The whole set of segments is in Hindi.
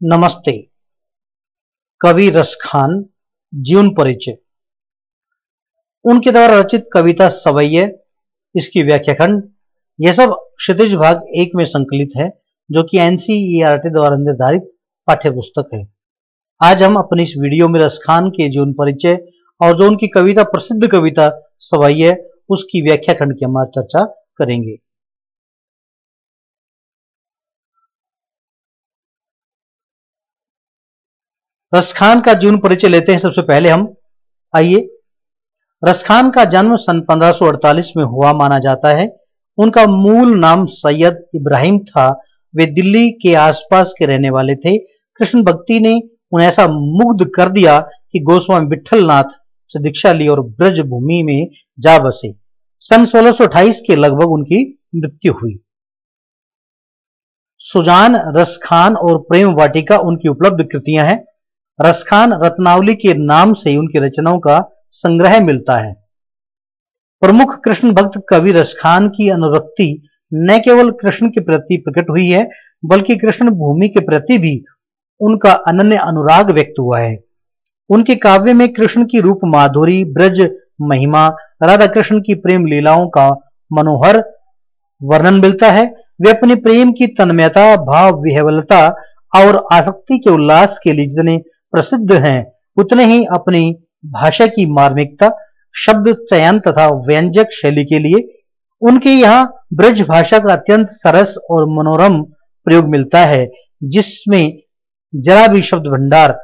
नमस्ते। कवि रसखान जीवन परिचय। उनके द्वारा रचित कविता सवैये, इसकी व्याख्या खंड, यह सब क्षितिज भाग 1 में संकलित है, जो कि एनसीईआरटी द्वारा निर्धारित पाठ्य पुस्तक है। आज हम अपनी इस वीडियो में रसखान के जीवन परिचय और जो उनकी कविता प्रसिद्ध कविता सवैये, उसकी व्याख्या खंड की हम चर्चा करेंगे। रसखान का जीवन परिचय लेते हैं। सबसे पहले हम आइए, रसखान का जन्म सन 1548 में हुआ माना जाता है। उनका मूल नाम सैयद इब्राहिम था। वे दिल्ली के आसपास के रहने वाले थे। कृष्ण भक्ति ने उन्हें ऐसा मुग्ध कर दिया कि गोस्वामी विठलनाथ से दीक्षा ली और ब्रज भूमि में जा बसे। सन 1628 के लगभग उनकी मृत्यु हुई। सुजान, रसखान और प्रेम वाटिका उनकी उपलब्ध कृतियां हैं। रसखान रत्नावली के नाम से उनकी रचनाओं का संग्रह मिलता है। प्रमुख कृष्ण भक्त कवि रसखान की अनुरक्ति न केवल कृष्ण के प्रति प्रकट हुई है, बल्कि कृष्ण भूमि के प्रति भी उनका अनन्य अनुराग व्यक्त हुआ है। उनके काव्य में कृष्ण की रूप माधुरी, ब्रज महिमा, राधा कृष्ण की प्रेम लीलाओं का मनोहर वर्णन मिलता है। वे अपने प्रेम की तन्मयता, भाव विह्वलता और आसक्ति के उल्लास के लिए जितने प्रसिद्ध हैं, उतने ही अपनी भाषा की मार्मिकता, शब्द चयन तथा व्यंजक शैली के लिए उनके यहाँ ब्रज भाषा का अत्यंत सरस और मनोरम प्रयोग मिलता है, जिसमें जरा भी शब्द भंडार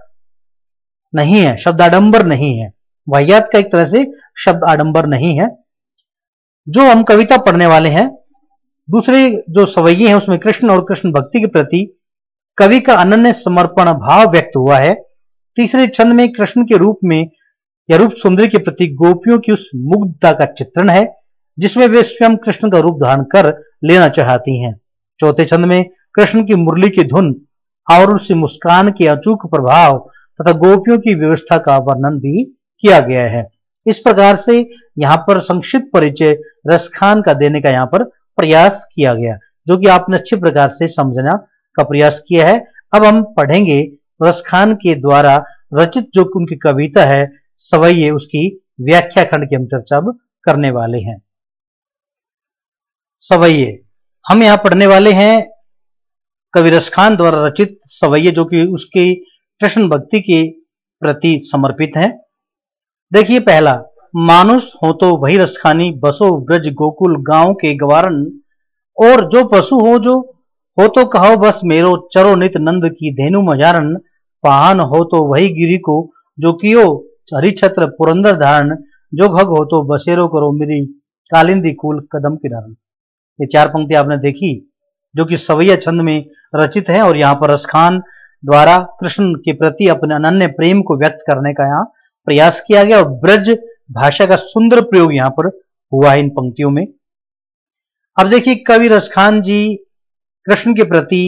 नहीं है, शब्द आडंबर नहीं है। वाहियात का एक तरह से शब्द आडंबर नहीं है। जो हम कविता पढ़ने वाले हैं, दूसरे जो सवैये हैं, उसमें कृष्ण और कृष्ण भक्ति के प्रति कवि का अनन्य समर्पण भाव व्यक्त हुआ है। तीसरे छंद में कृष्ण के रूप में या रूप सुंदरी के प्रति गोपियों की उस मुग्धता का चित्रण है, जिसमें वे स्वयं कृष्ण का रूप धारण कर लेना चाहती हैं। चौथे छंद में कृष्ण की मुरली की धुन और उसकी मुस्कान के अचूक प्रभाव तथा गोपियों की व्यवस्था का वर्णन भी किया गया है। इस प्रकार से यहाँ पर संक्षिप्त परिचय रसखान का देने का यहाँ पर प्रयास किया गया, जो कि आपने अच्छे प्रकार से समझना का प्रयास किया है। अब हम पढ़ेंगे रसखान के द्वारा रचित जो उनकी कविता है सवैये, उसकी व्याख्या खंड की हम चर्चा अब करने वाले हैं। सवैये हम यहाँ पढ़ने वाले हैं कवि रसखान द्वारा रचित सवैये, जो कि उसके कृष्ण भक्ति के प्रति समर्पित है। देखिए, पहला, मानुष हो तो वही रसखानी, बसो ब्रज गोकुल गांव के गवारन, और जो पशु हो तो कहो बस मेरो, चरो नित नंद की धेनु मजारन, पाहन हो तो वही गिरी को, जो कियो हरिछत्र पुरंदर धारण, जो घग हो तो बसेरो करो मेरी, कालिंदी कूल कदम किनारन। ये 4 पंक्ति आपने देखी, जो कि सवैया छंद में रचित है, और यहाँ पर रसखान द्वारा कृष्ण के प्रति अपने अनन्य प्रेम को व्यक्त करने का यहाँ प्रयास किया गया, और ब्रज भाषा का सुंदर प्रयोग यहाँ पर हुआ है इन पंक्तियों में। अब देखिए, कवि रसखान जी कृष्ण के प्रति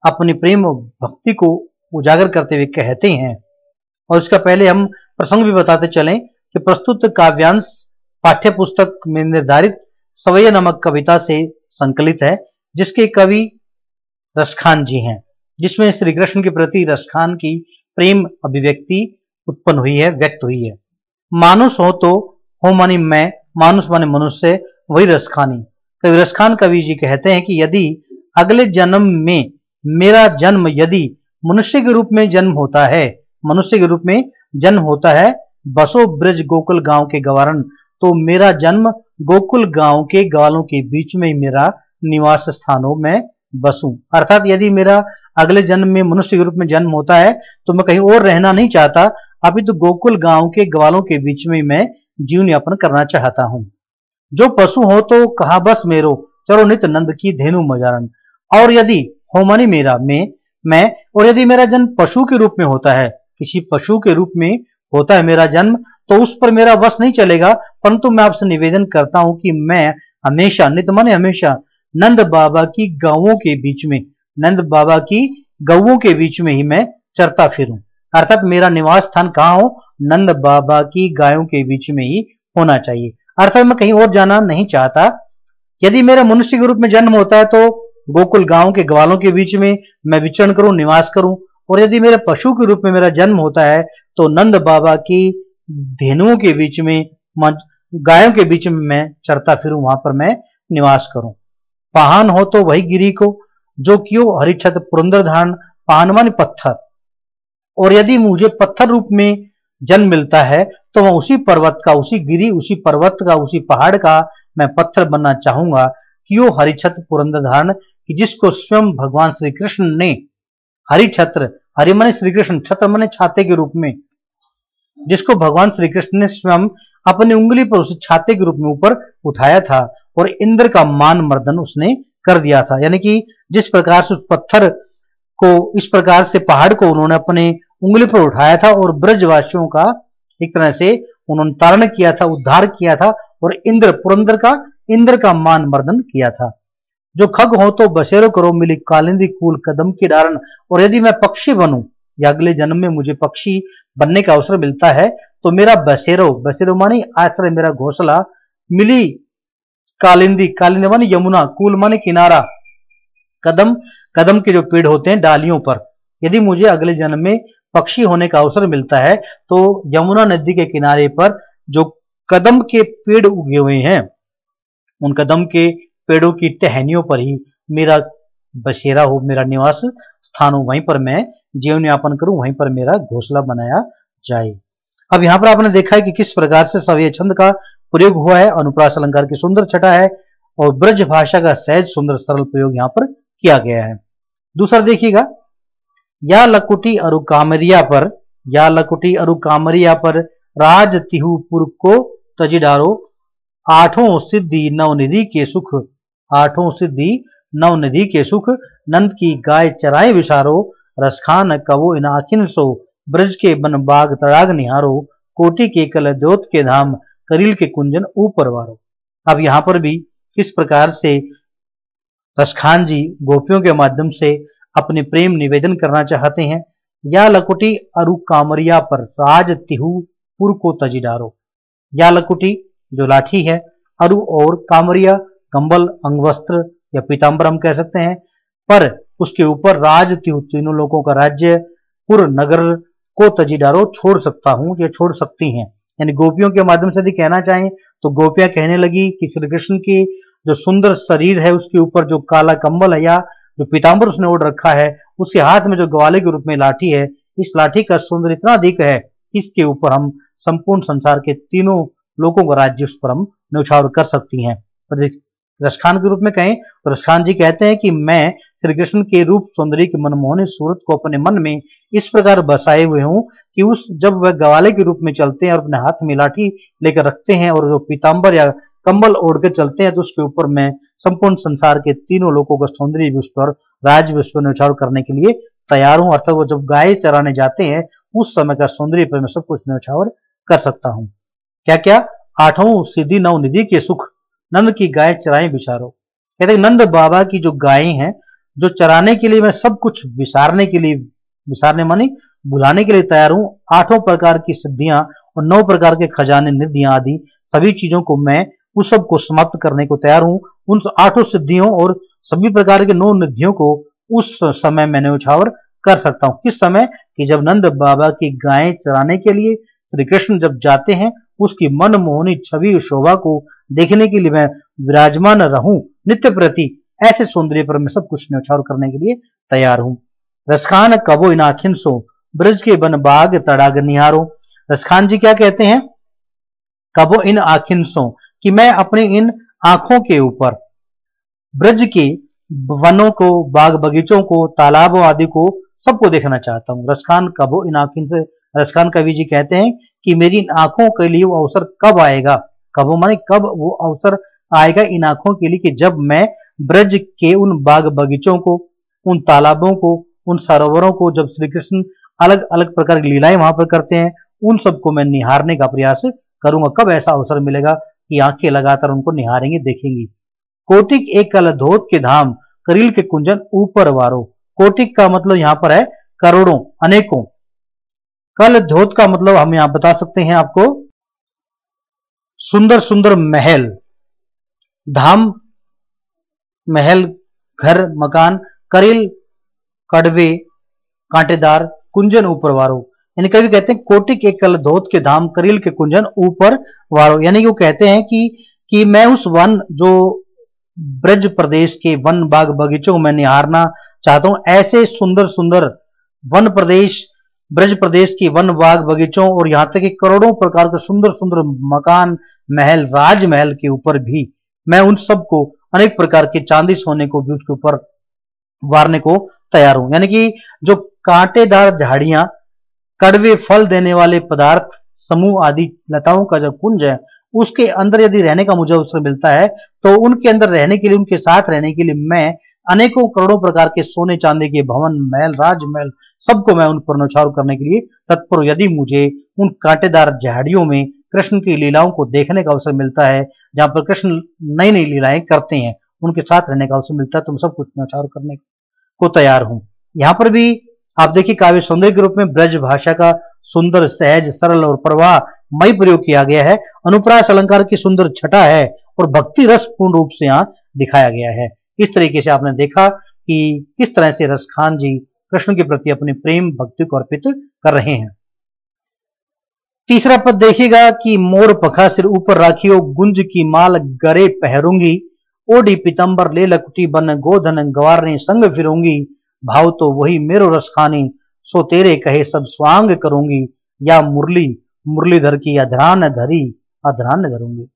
अपनी प्रेम भक्ति को उजागर करते हुए कहते हैं, और इसका पहले हम प्रसंग भी बताते चलें कि प्रस्तुत काव्यांश पाठ्य पुस्तक में निर्धारित सवैया नामक कविता से संकलित है, जिसके कवि रसखान जी हैं, जिसमें श्री कृष्ण के प्रति रसखान की प्रेम अभिव्यक्ति उत्पन्न हुई है, व्यक्त हुई है। मानुष हो तो हो मानी मैं, मानुष माने मनुष्य, वही रसखानी। कवि रसखान कवि जी कहते हैं कि यदि अगले जन्म में मेरा जन्म यदि मनुष्य के रूप में जन्म होता है, मनुष्य के रूप में जन्म होता है, बसो ब्रज गोकुल गांव के गवारन, तो मेरा जन्म गोकुल गांव के ग्वालों के बीच में मेरा निवास स्थानों में बसूं। अर्थात यदि मेरा अगले जन्म में मनुष्य के रूप में जन्म होता है, तो मैं कहीं और रहना नहीं चाहता, अभी तो गोकुल गांव के ग्वालों के बीच में मैं जीवन यापन करना चाहता हूं। जो पशु हो तो कहा बस मेरो, चरो नित नंद की धेनु मजारन, और यदि हो मानी मेरा मैं, और यदि मेरा जन्म पशु के रूप में होता है, किसी पशु के रूप में होता है मेरा जन्म, तो उस पर मेरा वश नहीं चलेगा, परंतु मैं आपसे निवेदन करता हूं कि मैं हमेशा, नित माने हमेशा, नंद बाबा की गौओं के बीच में, नंद बाबा की गौओं के बीच में ही मैं चरता फिरूं। अर्थात मेरा निवास स्थान कहाँ हो, नंद बाबा की गायों के बीच में ही होना चाहिए। अर्थात मैं कहीं और जाना नहीं चाहता। यदि मेरा मनुष्य के रूप में जन्म होता है, तो गोकुल गांव के ग्वालों के बीच में मैं विचरण करूं, निवास करूं, और यदि मेरे पशु के रूप में मेरा जन्म होता है तो नंद बाबा की धेनुओं के बीच में, गायों के बीच में मैं चरता फिरूं, वहां पर मैं निवास करूं। पाहन हो तो वही गिरी को, जो क्यों हरिछत पुरंदर धारण, पाहन माने पत्थर। और यदि मुझे पत्थर रूप में जन्म मिलता है तो मैं उसी पर्वत का, उसी गिरी, उसी पर्वत का, उसी पहाड़ का मैं पत्थर बनना चाहूंगा। क्यों हरिछत पुरंदर धारण, कि जिसको स्वयं भगवान श्री कृष्ण ने हरि छत्र, हरि माने श्री कृष्ण, छत्र माने छाते के रूप में, जिसको भगवान श्री कृष्ण ने स्वयं अपनी उंगली पर उसे छाते के रूप में ऊपर उठाया था और इंद्र का मान मर्दन उसने कर दिया था। यानी कि जिस प्रकार से उस पत्थर को, इस प्रकार से पहाड़ को उन्होंने अपने उंगली पर उठाया था और ब्रजवासियों का एक तरह से उन्होंने तारण किया था, उद्धार किया था, और इंद्र, पुरंदर इंद्र का मान मर्दन किया था। जो खग हो तो बसेरो करो, मिली कालिंदी कूल कदम की डारण। और यदि मैं पक्षी बनूं या अगले जन्म में मुझे पक्षी बनने का अवसर मिलता है तो मेरा बसेरो, बसेरो माने आश्रय, मेरा घोंसला, मिली कालिंदी, कालिंदी माने यमुना, कूल माने किनारा, कदम, कदम के जो पेड़ होते हैं डालियों पर, यदि मुझे अगले जन्म में पक्षी होने का अवसर मिलता है तो यमुना नदी के किनारे पर जो कदम के पेड़ उगे हुए हैं, उन कदम के पेड़ों की टहनियों पर ही मेरा बसेरा हो, मेरा निवास स्थान हो, वहीं पर मैं जीवन यापन करूं, वहीं पर मेरा घोंसला बनाया जाए। अब यहाँ पर आपने देखा है कि किस प्रकार से सवय छंद का प्रयोग हुआ है, अनुप्रास अलंकार की सुंदर छटा है और ब्रज भाषा का सहज सुंदर सरल प्रयोग यहाँ पर किया गया है। दूसरा देखिएगा, या लकुटी अरु कामरिया पर, या लकुटी अरु कामरिया पर राज तिहुपुर को तजिडारो, आठों सिद्धि नवनिधि के सुख, आठों सिद्धि नवनिधि के सुख, नंद की गाय चराए विसारो, रसखान कवो इन आखिन सो, ब्रज के बन बाग तड़ाग निहारो, कोटि के कल द्योत के धाम, करील के कुंजन ऊपर वारो। अब यहां पर भी किस प्रकार से रसखान जी गोपियों के माध्यम से अपने प्रेम निवेदन करना चाहते हैं। या लकुटी अरु कामरिया पर राज तिहुपुर को तजिडारो, या लकुटी जो लाठी है, अरु और कामरिया कंबल, अंगवस्त्र या पीतांबर हम कह सकते हैं, पर उसके ऊपर राज तिहु, तीनों लोगों का राज्य, पुर नगर को तजिडारो, छोड़ सकता हूं या छोड़ सकती हैं। यानी गोपियों के माध्यम से यदि कहना चाहें तो गोपियां कहने लगी कि श्री कृष्ण की जो सुंदर शरीर है उसके ऊपर जो काला कंबल है या जो पीतांबर उसने ओढ़ रखा है, उसके हाथ में जो ग्वाले के रूप में लाठी है, इस लाठी का सुंदर इतना अधिक है, इसके ऊपर हम संपूर्ण संसार के तीनों लोगों का राज्य उस पर हम न्यौछावर कर सकती हैं। रसखान के रूप में कहें तो रसखान जी कहते हैं कि मैं श्री कृष्ण के रूप सौंदर्य की मनमोहनी सूरत को अपने मन में इस प्रकार बसाए हुए हूं कि उस जब वह ग्वाले के रूप में चलते हैं और अपने हाथ में लाठी लेकर रखते हैं और जो पीतांबर या कंबल ओढ़ कर चलते हैं तो उसके ऊपर मैं संपूर्ण संसार के तीनों लोगों का सौंदर्य भी उस पर, राज भी उस पर न्यौछावर करने के लिए तैयार हूं। अर्थात वो जब गाय चराने जाते हैं उस समय का सौंदर्य पर मैं सब कुछ न्यौछावर कर सकता हूं। क्या क्या? आठों सिद्धि नव निधि के सुख, नंद की गाय चराएं विचारो। कहते हैं नंद बाबा की जो गायें हैं जो चराने के लिए मैं सब कुछ विसारने के लिए, विसारने माने बुलाने के लिए तैयार हूं। आठों प्रकार की सिद्धियां और 9 प्रकार के खजाने, निधियां आदि सभी चीजों को मैं उस सब को समाप्त करने को तैयार हूं। उन 8 सिद्धियों और सभी प्रकार के 9 निधियों को उस समय मैं न्यौछावर कर सकता हूं। किस समय? कि जब नंद बाबा की गायें चराने के लिए श्री कृष्ण जब जाते हैं, उसकी मनमोहनी छवि शोभा को देखने के लिए मैं विराजमान रहूं नित्य प्रति, ऐसे सौंदर्य पर मैं सब कुछ न्यौछावर करने के लिए तैयार हूं। रसखान कबो इन आखिन सो, ब्रज के बन बाग तड़ाग निहारो। रसखान जी क्या कहते हैं? कबो इन आखिन सो, कि मैं अपनी इन आंखों के ऊपर ब्रज के वनों को, बाग बगीचों को, तालाबों आदि को सबको देखना चाहता हूं। रसखान कबो इन आखिन से, रसखान कवि जी कहते हैं कि मेरी इन आंखों के लिए वो अवसर कब आएगा, कबो माने कब वो अवसर आएगा इन आंखों के लिए कि जब मैं ब्रज के उन बाग बगीचों को, उन तालाबों को, उन सरोवरों को, जब श्री कृष्ण अलग अलग प्रकार की लीलाएं वहां पर करते हैं, उन सबको मैं निहारने का प्रयास करूंगा। कब ऐसा अवसर मिलेगा कि आंखें लगातार उनको निहारेंगे, देखेंगी। कोटिक एक कल धोत के धाम, करील के कुंजन ऊपर वारो। कोटिक का मतलब यहां पर है करोड़ों, अनेकों। कल धोत का मतलब हम यहां बता सकते हैं आपको सुंदर सुंदर महल, धाम महल, घर, मकान, करील कड़वे, कांटेदार कुंजन ऊपर वारो, यानी कभी कहते हैं कोटिक एकल धोत के धाम करील के कुंजन ऊपर वारो, यानी कि वो कहते हैं कि मैं उस वन जो ब्रज प्रदेश के वन बाग बगीचों को मैं निहारना चाहता हूं। ऐसे सुंदर सुंदर वन प्रदेश, ब्रज प्रदेश की वन बाग बगीचों और यहां तक कि करोड़ों प्रकार के सुंदर सुंदर मकान, महल, राजमहल के ऊपर भी मैं उन सबको अनेक प्रकार के चांदी सोने को भी उसके ऊपर वारने को तैयार हूं। यानी कि जो कांटेदार झाड़ियां, कड़वे फल देने वाले पदार्थ समूह आदि लताओं का जो कुंज है, उसके अंदर यदि रहने का मुझे अवसर मिलता है तो उनके अंदर रहने के लिए, उनके साथ रहने के लिए मैं अनेकों करोड़ों प्रकार के सोने चांदी के भवन, महल, राजमहल सबको मैं उन पर न्यौछावर करने के लिए तत्पर। यदि मुझे उन कांटेदार झाड़ियों में कृष्ण की लीलाओं को देखने का अवसर मिलता है, जहां पर कृष्ण नई नई लीलाएं करते हैं, उनके साथ रहने का अवसर मिलता है, तो मैं सब कुछ न्यौछावर करने को तैयार हूं। यहां पर भी आप देखिए काव्य सौंदर्य के रूप में ब्रज भाषा का सुंदर, सहज, सरल और प्रवाह मई प्रयोग किया गया है। अनुप्रास अलंकार की सुंदर छटा है और भक्ति रस पूर्ण रूप से यहाँ दिखाया गया है। इस तरीके से आपने देखा कि किस तरह से रसखान जी कृष्ण के प्रति अपने प्रेम भक्ति को अर्पित कर रहे हैं। तीसरा पद देखिएगा कि मोर पखा सिर ऊपर राखियो, गुंज की माल गरे पहरूंगी, ओडी पीतंबर ले लकुटी बन गोधन गवारने संग फिरूंगी, भाव तो वही मेरो रसखानी, सो तेरे कहे सब स्वांग करूंगी, या मुरली मुरलीधर की अधरान धरी अधरान धरूंगी।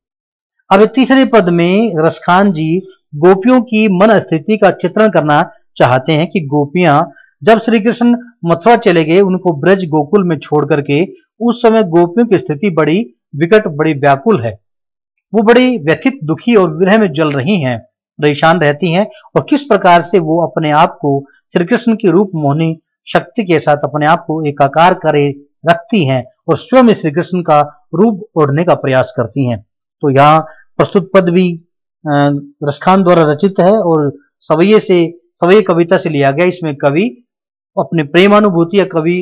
अब तीसरे पद में रसखान जी गोपियों की मन स्थिति का चित्रण करना चाहते हैं कि गोपियां जब श्री कृष्ण मथुरा चले गए, उनको ब्रज गोकुल में छोड़ करके, उस समय गोपियों की स्थिति बड़ी विकट, बड़ी व्याकुल है। वो बड़ी व्यथित, दुखी और विरह में जल रही हैं, परेशान रहती हैं, और किस प्रकार से वो अपने आप को श्री कृष्ण की रूप मोहनी शक्ति के साथ अपने आप को एकाकार करे रखती हैं और स्वयं श्री कृष्ण का रूप ओढ़ने का प्रयास करती हैं। तो यहाँ प्रस्तुत पद भी रसखान द्वारा रचित है और सवैये कविता से लिया गया। इसमें कवि अपने प्रेमानुभूति या कवि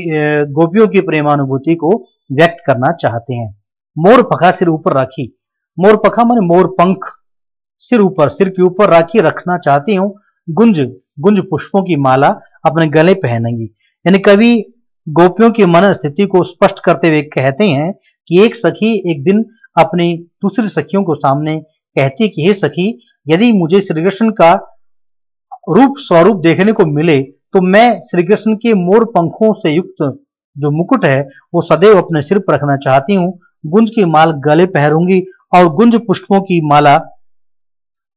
गोपियों की प्रेमानुभूति को व्यक्त करना चाहते हैं। मोर पखा सिर ऊपर राखी, मोर पखा माने मोर पंख, सिर ऊपर, सिर के ऊपर राखी रखना चाहती हूँ, गुंज गुंज पुष्पों की माला अपने गले पहनेंगी। यानी कवि गोपियों की मन स्थिति को स्पष्ट करते हुए कहते हैं कि एक सखी एक दिन अपनी दूसरी सखियों को सामने कहती कि हे सखी, यदि मुझे श्री कृष्ण का रूप स्वरूप देखने को मिले तो मैं श्री कृष्ण के मोर पंखों से युक्त जो मुकुट है वो सदैव अपने सिर पर रखना चाहती हूँ, गुंज की माल गले पहरूंगी और गुंज पुष्पों की माला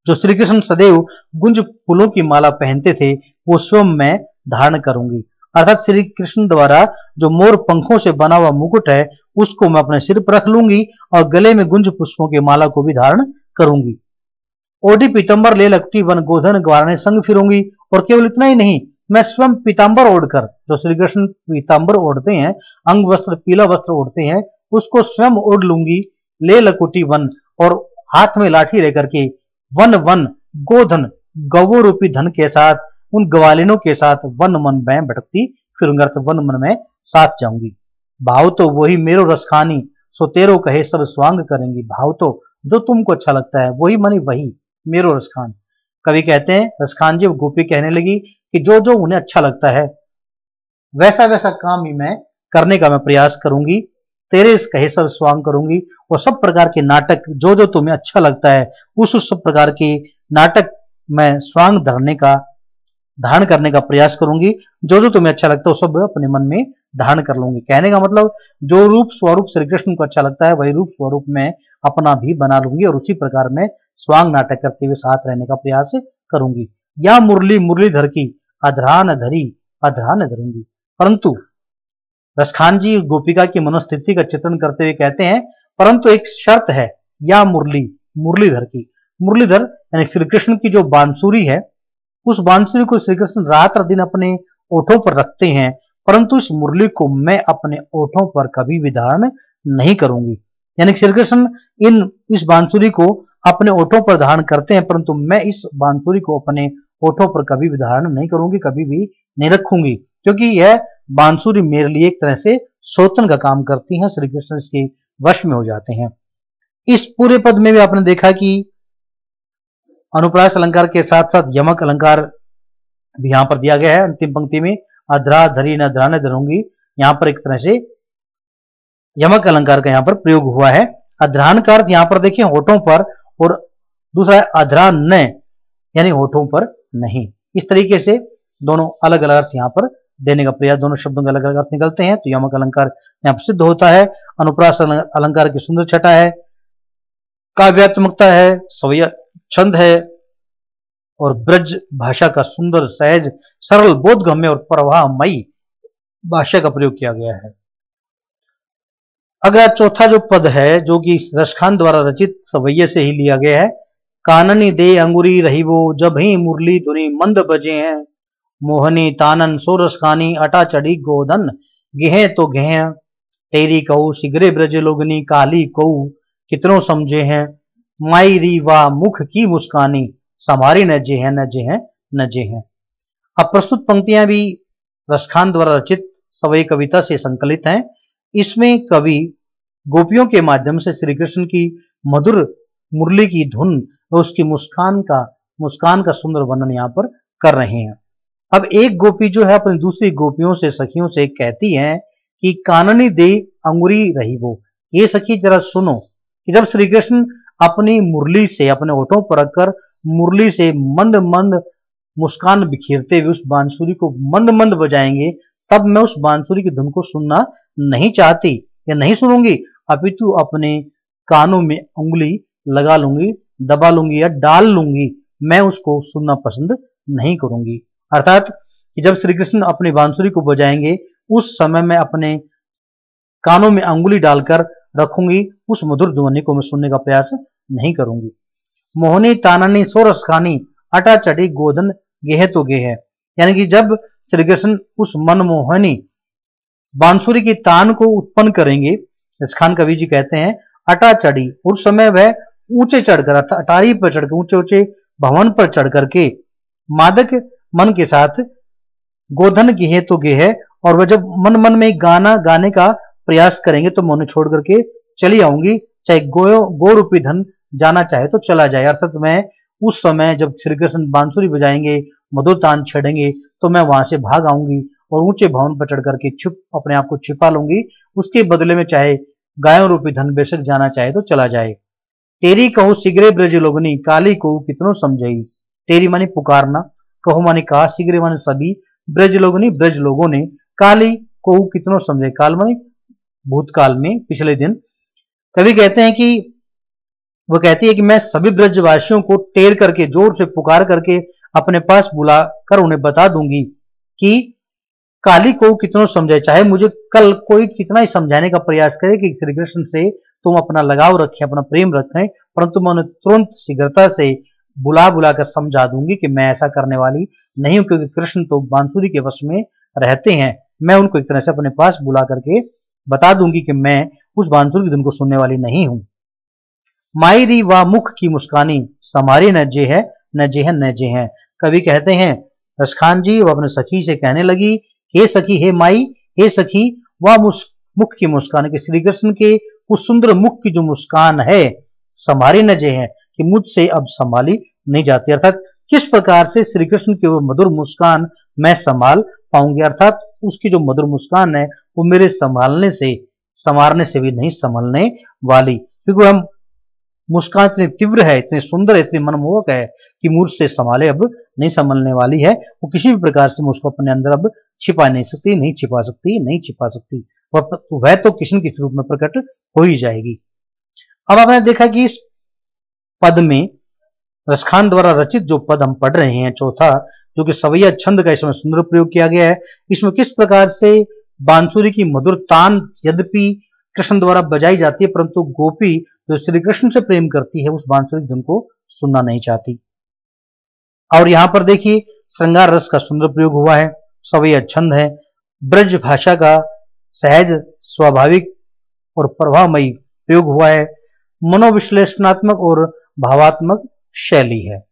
जो श्री कृष्ण सदैव गुंज फूलों की माला पहनते थे वो स्वयं मैं धारण करूंगी। अर्थात श्री कृष्ण द्वारा जो मोर पंखों से बना हुआ मुकुट है उसको मैं अपने सिर पर रख लूंगी और गले में गुंज पुष्पों की माला को भी धारण करूंगी। ओढ़ी पीतंबर ले लकटी वन गोधन ग्वारने संग फिरूंगी, और केवल इतना ही नहीं, मैं स्वयं पीतांबर ओढ़कर, जो श्री कृष्ण पीतांबर ओढ़ते हैं, अंग वस्त्र पीला वस्त्र ओढ़ते हैं, उसको स्वयं ओढ़ लूंगी। ले लकुटी वन, और हाथ में लाठी लेकर के वन वन गोधन गवो रूपी धन के साथ, उन ग्वालिनों के साथ वन मन में भटकती फिरूंगा, वन मन में साथ जाऊंगी। भाव तो वही मेरो रसखानी, सो तेरो कहे सब स्वांग करेंगी। भाव तो जो तुमको अच्छा लगता है वही मनी वही मेरो रसखान। कवि कहते हैं रसखान जी गोपी कहने लगी कि जो जो उन्हें अच्छा लगता है वैसा वैसा काम ही मैं करने का मैं प्रयास करूंगी, तेरे कहे सब स्वांग करूंगी, और सब प्रकार के नाटक जो जो तुम्हें अच्छा लगता है उस सब प्रकार के नाटक मैं स्वांग धारण करने का प्रयास करूंगी। जो जो तुम्हें अच्छा लगता है वो सब अपने मन में धारण कर लूंगी। कहने का मतलब जो रूप स्वरूप श्री कृष्ण को अच्छा लगता है वही रूप स्वरूप में अपना भी बना लूंगी और उसी प्रकार में स्वांग नाटक करते हुए साथ रहने का प्रयास करूंगी। या मुरली मुरलीधर की अधरान धरी अधरान धरूंगी। परंतु रसखान जी गोपिका की मनोस्थिति का चित्रण करते हुए कहते हैं परंतु एक शर्त है, या मुरली मुरलीधर की। मुरलीधर यानी श्री कृष्ण की जो बांसुरी है उस बांसुरी को श्री कृष्ण रात और दिन अपने ओठों पर रखते हैं, परंतु इस मुरली को मैं अपने ओठों पर कभी भी धारण नहीं करूंगी। यानी श्री कृष्ण इस बांसुरी को अपने ओठों पर धारण करते हैं, परंतु मैं इस बांसुरी को अपने ओठों पर कभी भी धारण नहीं करूंगी, कभी भी नहीं रखूंगी, क्योंकि यह बांसुरी मेरे लिए एक तरह से सौतन का काम करती है। श्री कृष्ण इसके वश में हो जाते हैं। इस पूरे पद में भी आपने देखा कि अनुप्रास अलंकार के साथ साथ यमक अलंकार भी यहां पर दिया गया है अंतिम पंक्ति में। अधरा धरी न धराने धरूंगी, यहाँ पर एक तरह से यमक अलंकार का यहाँ पर प्रयोग हुआ है। अध्रान का अर्थ यहाँ पर देखिए होठों पर, और दूसरा है अध्रान न, यानी होठों पर नहीं। इस तरीके से दोनों अलग अलग अर्थ यहाँ पर देने का प्रयास, दोनों शब्दों के अलग अलग अर्थ निकलते हैं, तो यमक अलंकार यहाँ पर सिद्ध होता है। अनुप्रास अलंकार की सुंदर छटा है, काव्यात्मकता है, सवैया छंद है, और ब्रज भाषा का सुंदर सहज सरल बोधगम्य और प्रवाहमयी भाषा का प्रयोग किया गया है। अगला चौथा जो पद है, जो कि रसखान द्वारा रचित सवैये से ही लिया गया है। काननी दे अंगुरी रही वो, जब ही मुरली धुनी मंद बजे हैं। मोहनी तानन सो रसखानी, अटा चढ़ी गोधन गेह तो गेह। तेरी कहू सिगरे ब्रज लोगनी, काली कहू कितनों समझे हैं। माई री वा मुख की मुस्कानी, समारी न जे है न जे है न जे है। अब प्रस्तुत पंक्तियां भी रसखान द्वारा रचित सवैये कविता से संकलित हैं। इसमें कवि गोपियों के माध्यम से श्री कृष्ण की मधुर मुरली की धुन और उसकी मुस्कान का सुंदर वर्णन यहाँ पर कर रहे हैं। अब एक गोपी जो है अपनी दूसरी गोपियों से, सखियों से कहती है कि काननी दे अंगुरी रही वो, ये सखी जरा सुनो कि जब श्री कृष्ण अपनी मुरली से, अपने होठों पर रखकर मुरली से मंद मंद मुस्कान बिखेरते हुए उस बांसुरी को मंद मंद बजाएंगे, तब मैं उस बांसुरी की धुन को सुनना नहीं चाहती या नहीं सुनूंगी, अपितु अपने कानों में उंगली लगा लूंगी, दबा लूंगी या डाल लूंगी, मैं उसको सुनना पसंद नहीं करूंगी। अर्थात कि जब श्री कृष्ण अपनी बांसुरी को बजाएंगे उस समय मैं अपने कानों में अंगुली डालकर रखूंगी, उस मधुर ध्वनि को मैं सुनने का प्रयास नहीं करूंगी। मोहनी ताननी सो रसखानी, अटा चढ़ी गोधन गेह तो गेह, यानी कि जब श्री कृष्ण उस मनमोहनी बांसुरी की तान को उत्पन्न करेंगे, रसखान कवि जी कहते हैं अटा चढ़ी, उस समय वह ऊंचे चढ़कर, अटारी पर चढ़कर, ऊंचे ऊंचे भवन पर चढ़ करके मादक मन के साथ गोधन गेह तो गेह, और वह जब मन मन में गाना गाने का प्रयास करेंगे तो मैं उन्हें छोड़ करके चली आऊंगी, चाहे गो रूपी धन जाना चाहे तो चला जाए। अर्थात मैं उस समय जब श्री कृष्ण बांसुरी बजाएंगे, मधुर तान छेड़ेंगे, तो मैं वहां से भाग आऊंगी और ऊंचे भवन पर चढ़ करके अपने आप को छिपा लूंगी, उसके बदले में चाहे गायों रूपी धन बेशक जाना चाहे तो चला जाए। तेरी कहू सिगरे ब्रज लोगनी, काली कहू कितनों समझई। तेरी मानी पुकारना, कहू मानी कहा, सिगरे मानी सभी, ब्रज लोगनी ब्रज लोगों ने, काली कहू कितनों समझे, काल मानी भूतकाल में पिछले दिन। कवि कहते हैं कि वो कहती है कि मैं सभी ब्रजवासियों को टेर करके, जोर से पुकार करके अपने पास बुलाकर उन्हें बता दूंगी कि काली को कितनों समझाए, चाहे मुझे कल कोई कितना ही समझाने का प्रयास करे कि श्री कृष्ण से तुम अपना लगाव रखें, अपना प्रेम रखें, परंतु मैं उन्हें तुरंत शीघ्रता से बुला कर समझा दूंगी कि मैं ऐसा करने वाली नहीं हूं, क्योंकि कृष्ण तो बांसुरी के वश में रहते हैं। मैं उनको एक तरह से अपने पास बुला करके बता दूंगी कि मैं उस बांसुरी की धुन को सुनने वाली नहीं हूं। मायरी वा मुख की मुस्कानी, समारी न जे है न जे है न जे है। कवि कहते हैं रसखान जी वो अपने सखी से कहने लगी, हे सखी, हे माई, हे सखी, वह मुख की मुस्कान, के श्री कृष्ण के उस सुंदर मुख की जो मुस्कान है, समारी न जे है, कि मुझसे अब संभाली नहीं जाती। अर्थात किस प्रकार से श्री कृष्ण की वो मधुर मुस्कान मैं संभाल पाऊंगी, अर्थात उसकी जो मधुर मुस्कान है वो मेरे संवारने से भी नहीं संभलने वाली, क्योंकि हम मुस्कान इतनी तीव्र है, इतनी सुंदर है, इतनी मनमोहक है कि मुझसे संभाले अब नहीं संभलने वाली है। वो किसी भी प्रकार से मैं उसको अपने अंदर अब छिपा नहीं सकती, नहीं छिपा सकती। वह तो कृष्ण के रूप में प्रकट हो ही जाएगी। अब आपने देखा कि इस पद में रसखान द्वारा रचित जो पद हम पढ़ रहे हैं, चौथा, जो कि सवैया छंद का इसमें सुंदर प्रयोग किया गया है, इसमें किस प्रकार से बांसुरी की मधुर तान यद्यपि कृष्ण द्वारा बजाई जाती है, परंतु गोपी जो श्री कृष्ण से प्रेम करती है उस बांसुरी धुन को सुनना नहीं चाहती। और यहां पर देखिए श्रृंगार रस का सुंदर प्रयोग हुआ है, सवैया छंद है, ब्रज भाषा का सहज स्वाभाविक और प्रभावमयी प्रयोग हुआ है, मनोविश्लेषणात्मक और भावात्मक शैली है।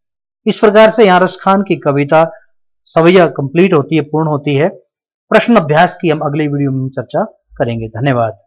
इस प्रकार से यहां रसखान की कविता सवैया कंप्लीट होती है, पूर्ण होती है। प्रश्न अभ्यास की हम अगले वीडियो में चर्चा करेंगे। धन्यवाद।